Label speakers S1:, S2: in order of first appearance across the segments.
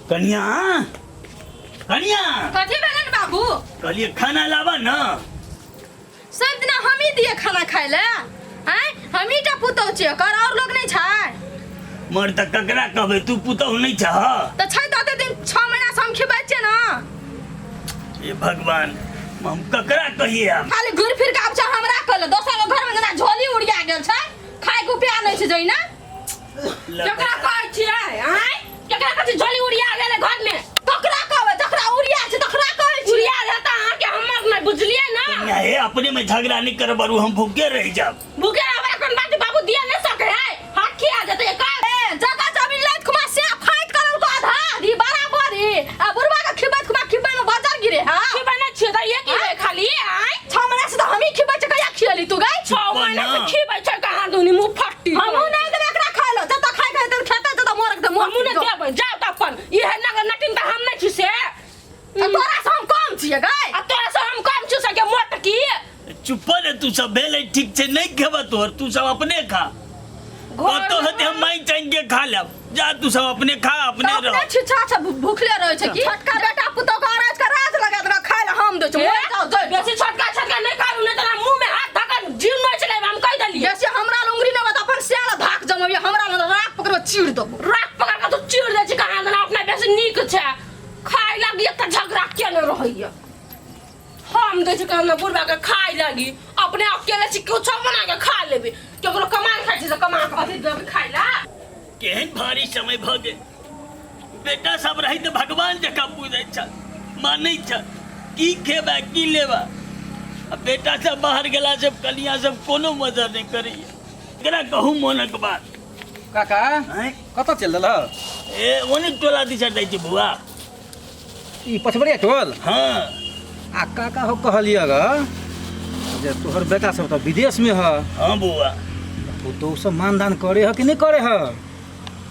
S1: कन्या कन्या
S2: कथी भेलन बाबू?
S1: कहलिए खाना लावा ना।
S2: सब दिन हम ही दिए खाना खाए ले हैं? हम ही टा पुतौ छियै, कर और लोग नहीं छै?
S1: मर त ककरा कहबे, तू पुतहु नहीं छह?
S2: तो छै तो दिन 6 महीना से हम खिबै छियै ना।
S1: हे भगवान, हम ककरा कहिए हम?
S2: खाली घुर फिर के आब छ हमरा कहले, दोसर के घर में जेना झोली उड़िया गेल छै, खाए के उपाय नहीं छै जइना। केकरा कहै छियै हैं? केकरा कहै छी झोली उड़िया गेले घर में? तकरा कहबै, तकरा उड़िया छै, तकरा कहै छी उड़िया रहता अहाँ के हमर नहीं बुझलिए ना।
S1: कन्या हे, अपने में झगड़ा नहीं कर बरू, हम भूखे रह जाब।
S2: भूखे हमरा कोन बात बाबू दिया नहीं सके है, हाथ खिया जते का जगह जमीन लैत खुमा से फाइट करल को आधा दी बराबर ही आ बुरबा के खिबैत खुमा खिबै में बाजार गिरे। हां खिबै नहीं छियै त ये की है खाली आई 6 महीना से तो हम ही खिबै छ, कया खियली तू गई 6 महीना से खिबै छ, कहां दुनी मुंह फट्टी हमहु नहीं देबे एकरा खाय लो, जत खाय खाय त खेते त मोर के हमहु नहीं देबै, जाओ त अपन ई है नगर नटिन त हम नहीं छी से। तोरा से हम कम छियै गई, आ तोरा से हम कम छी सके मोट की।
S1: चुप रे, तू सब भेले ठीक से नहीं खेबा तोर, तू सब अपने खा। तो हते हम माई चाइन के खा लेब, जा तू सब अपने खा, अपने रह। अपने छिछा छ भूखले रहे छ की? छोटका बेटा पुतो का राज का राज लगा दे, खाय ले हम दे छ, मोर जाओ जय। बेसी छोटका छटका नहीं करू, नहीं त मुंह में हाथ धक जीव नहीं चले, हम कह देलिए। बेसी हमरा लंगरी न बता, अपन सेला धाक जमबिए, हमरा न राख पकड़ चीड़ दो, राख पकड़ के तू चीड़ दे छ, कहां ना अपना बेसी नीक छ, खाय लागी त झगड़ा के न रहइए। हम दे छ कहना बुढ़वा के खाय लागी, अपने अकेले छी कुछ बना के खा लेबे, केकरो कमाल खाय छी से कमा के अथी देबे खाय ला। केहन भारी समय भ गेल, बेटा सब रही तो भगवान जका पूजै छ, मानै छ की खेबा की लेबा। अब बेटा सब बाहर गेला, सब कलिया सब कोनो मजा नहीं करैया। एकरा कहू मोनक बात।
S3: काका
S1: हैं?
S3: कत चल दल?
S1: ए ओनी टोला दिशा दै छी बुआ।
S3: ई पछबड़िया टोल?
S1: हाँ
S3: आ काका हो कहलिए ग जे तोहर बेटा सब तो विदेश में ह।
S1: हाँ बुआ।
S3: तो सब मानदान करे ह कि नहीं करे ह?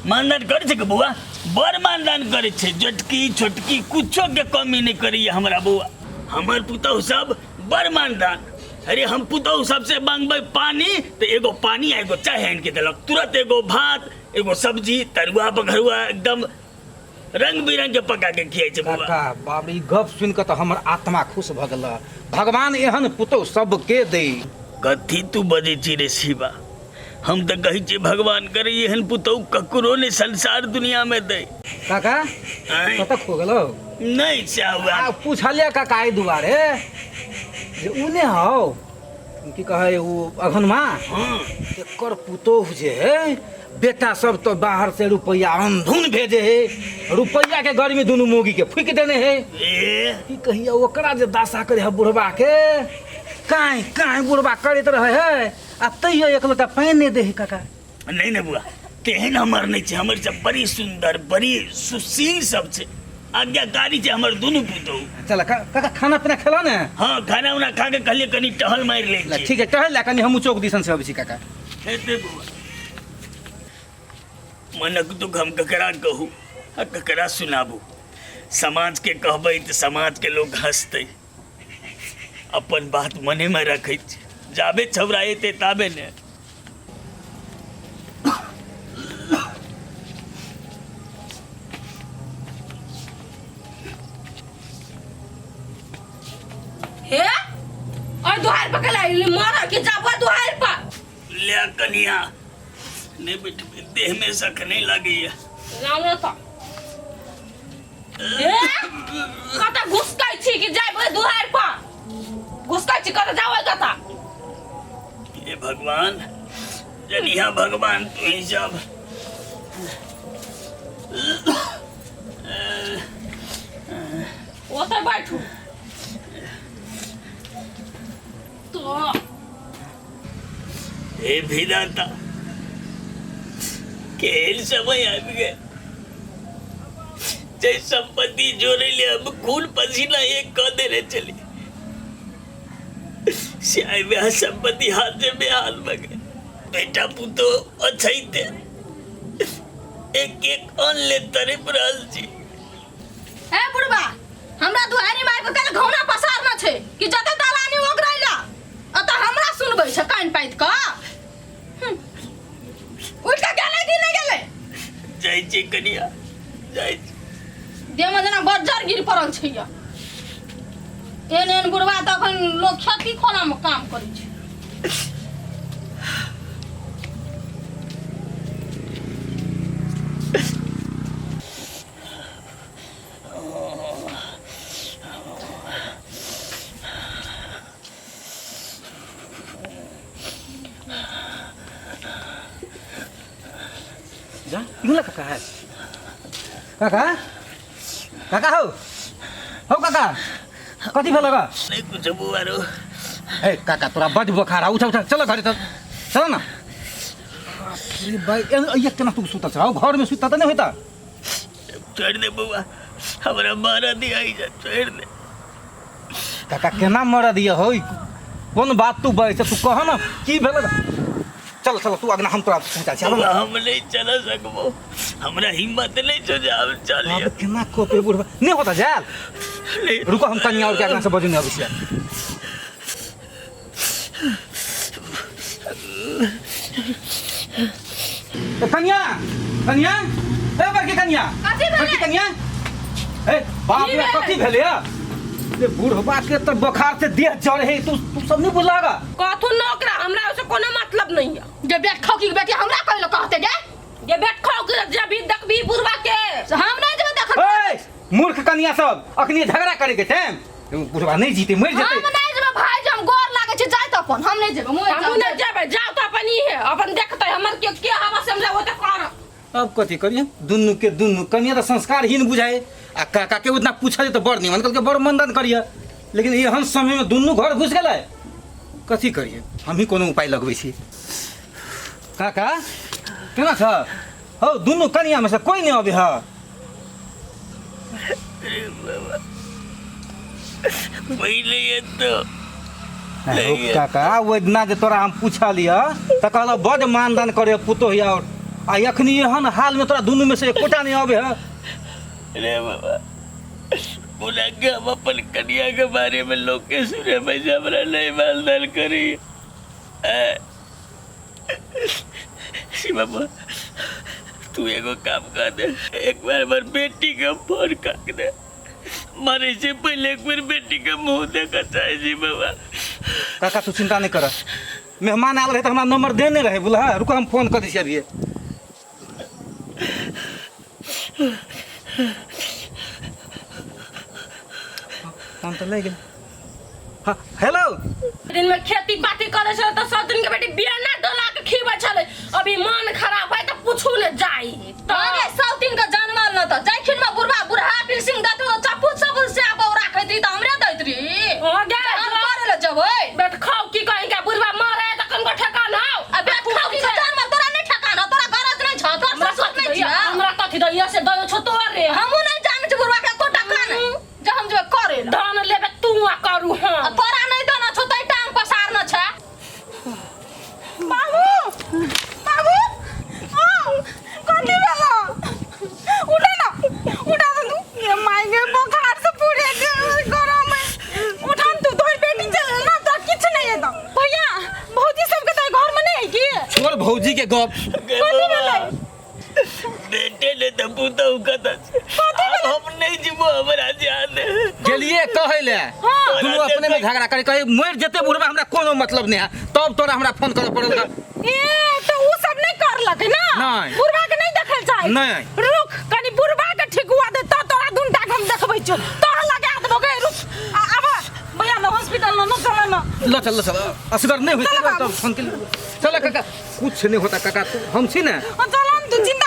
S1: मानदान करे छै के बुआ, बड़ मानदान करे छै, जोटकी छोटकी कुछो के कमी नहीं करिए हमरा बुआ। हमर पुतहु सब बड़ मानदान। अरे हम पुतहु सबसे मांगबै पानी तो एगो पानी आ एगो चाय आन के देलक, तुरंत एगो भात एगो सब्जी तरुआ बघरुआ एकदम रंग बिरंग के पका के खियाइ छै बुआ।
S3: काका बाप रे, ई गप सुन के तो हमर आत्मा खुश भ गेल। भगवान एहन पुतहु सबके दे।
S1: कथी तू बजे छी रे शिवा, हम तो कही छी भगवान करे एहन पुतहु ककरो ने संसार दुनिया में दे।
S3: काका
S1: आँय?
S3: कतक हो गेलो?
S1: नहीं से हुआ।
S3: पूछलिए काका ई दुआरे जे उने हो की कहे वो अघनमा
S1: हाँ
S3: एकर पुतोह जे है बेटा सब तो बाहर से रुपया अंधुन भेजे है, रुपया के गर्मी दुनू मोगी के फूक देने है।
S1: ए
S3: की कहिया ओकरा जे दासा करे है बुढ़वा के, काहे काहे बुढ़वा करैत रहे है, आ तैयो एक लोटा पानी नहीं दे है काका।
S1: नहीं नहीं बुआ, तेहन हमर नहीं छे, हमर सब बड़ी सुंदर बड़ी सुशील सब छे, आज्ञाकारी छे हमर दुनू पुतहु।
S3: चल काका खाना पीना खेला ने?
S1: हाँ खाना उना खा के कहलिए कनी टहल मार ले छी।
S3: ठीक है टहल ला, कनी हम चौक दिसन से अबै छी काका।
S1: हेते बुआ, मनक दुख हम ककरा कहू आ ककरा सुनाबू। समाज के कहबै तो समाज के लोग हंसते, अपन बात मने में रखे छी, जाबे छबराएते ताबे ने।
S2: हे और दुहार पकड़ लाई मारा के जाबा दुहार पर
S1: ले कनिया ने बिठ देह में सख नहीं लगी है।
S2: लाउन त ए कता घुसकाई छी कि जाबा दुहार पर घुसकाई छी कता जावै कता।
S1: हे भगवान, जनिया भगवान तू ही सब।
S2: ओतै बैठू तो
S1: हे विधाता, केहन समय आ गए जय संपत्ति जोड़े ले हम खून पसीना एक कह देने चले, शायद वह संपत्ति हाथ से बेहाल में गए। बेटा पुतो अच्छा ही थे, एक एक अन ले तरफ रहल छी।
S2: ए बुढ़बा, हमरा दुहारी मार के कल घौना पसार न छे कि जते दलानी ओगराइला अत हमरा सुनबै छ कान पाइत क। उठ के गेले कि नहीं गेले?
S1: जय जी कनिया जय जी।
S2: देह में जना बज्जर गिर पड़ल छै या एन बुढ़वा त अखन लोग खेती खोला में काम करै छै
S3: जा इगला काका है काका काका हो काका कति भेल ग
S1: नहीं कुछ बुआरो
S3: ए काका तोरा बड बुखार आ उठा चल घर चल न अरे भाई ये केना तू सुता छ घर में सुता त नहीं होता
S1: छोड़ दे बुआ हमरा मारा दिया जा छोड़ दे
S3: काका केना मर दिया हो कौन बात तू बे तू कह न की भेल चल तू अगना हम तोरा पहुंचा चल
S1: हम नहीं चला सकबो हमरा हिम्मत नहीं छो जा हम चलिए
S3: अब केना कोपे बुढ़वा नहीं होता जाल रुको हम कन्या और के अगना से बजने अवश्य कन्या ए बड़की कन्या बड़की कन्या ए बाप रे कथी भेले ये बुढ़वा के तो बुखार से देह जड़ है तू सब नहीं बुझलागा
S2: कथु नौकरा हमरा से कोनो मतलब नहीं है
S4: जे बेट खाओ की बेटी हमरा कहलो कहते गे
S2: ये बेट खाओ के जब भी देखबी बुढ़वा के
S4: हम नहीं जब देख
S3: ए मूर्ख कन्या सब अखनी झगड़ा करे के टाइम बुढ़वा नहीं जीते मर
S4: हम
S3: जेते
S4: नहीं जब भाई जब गोर लागे छै जाय त अपन हम नहीं जेब
S2: हम नहीं जाबे जाओ तो अपन ही है अपन देखते हमर के हवा से हमरा होते कर
S3: अब कथी करिए दुन्नु के दुन्नु कन्या तो संस्कारहीन बुझाए आ काका के उतना पूछा तो बड़ निमन के बड़ मनदान करिए लेकिन ये हम समय में दुन्नु घर घुस गए कथी करिए हम ही कोनो उपाय लगबै छी काका केना छ हो दुन्नु कन्या में से कोई नहीं अबे है
S1: पहले ये तो
S3: हो काका वो दिना जे तोरा हम पूछा लिया त कहला बड़ मानदान करे पुतो हिया और आ अखनी एहन हाल में तोरा दुन्नु में से एकोटा नहीं अबे है
S1: अरे बाबा बोला कि हम अपन कन्या के बारे में लोग के सुने में जबरा नहीं मालदान करी बाबा तू एगो काम कर दे एक बार हमार बेटी का फोन कर दे मारे से पहले एक बार बेटी का मुंह देखा चाहे जी बाबा
S3: काका तू चिंता नहीं कर मेहमान आल रहे तो हमारा नंबर देने रहे बोला रुको हम फोन कर दी अभी काम तो ले गेल हाँ हेलो
S2: दिन में खेती बाती करे छ त सब दिन के बेटी बिया ना डोला के खीबे छले अभी मन खराब है त पूछू ने जाई
S4: अरे सब दिन का जानमाल न त जाइखिन में बुढ़ा पिसिंग दत तो चप्पू सब से अब राखै दी त हमरे दैत री
S2: हो गे
S4: हम करे ले जबै
S2: बेट खाओ की कहीं का बुढ़वा मारे त कन को ठेकान हो
S4: अब बेट खाओ की जानमाल तोरा नहीं ठकान तोरा गरज नहीं छ तोरा सब नहीं छ
S2: हमरा कथि दैया से दयो छ तोरे
S4: हम नहीं जाने छ बुढ़वा के को टका नहीं जे हम जे करे
S2: धान लेबे तू आ करू हां
S4: तोरा नहीं देना छ तै टांग पसार न छ
S2: बाबू कथि भेला उठा तू ये माई के बुखार से पूरे गरम है उठा तू तोर बेटी चल ना तो किछ नहीं है तो भैया भौजी सब के तो घर में नहीं है की
S3: छोड़ भौजी के गप
S2: कथि भेला
S1: बेटे ने तो पूता उकता हम नहीं जीवो हमरा जान
S3: गेलिए कहै ले दुनू अपने में झगड़ा करे कहे मर जेते बुढ़वा हमरा कोनो मतलब नहीं है तब तोरा हमरा फोन करे पड़ल
S2: ए तो उ सब नहीं कर लगे ना
S3: नहीं।
S2: बुढ़वा के नहीं देखल चाहे
S3: नहीं।
S2: रुक कनी बुढ़वा के ठीक हुआ दे तो तोरा दुनटा के हम देखबै छ तोरा लगा देबो गे रुक आबा भैया ना हॉस्पिटल ना चल ना
S3: ल चल असगर नहीं होता तो फोन के चल काका कुछ नहीं होता काका हम छी ना
S2: चल तू चिंता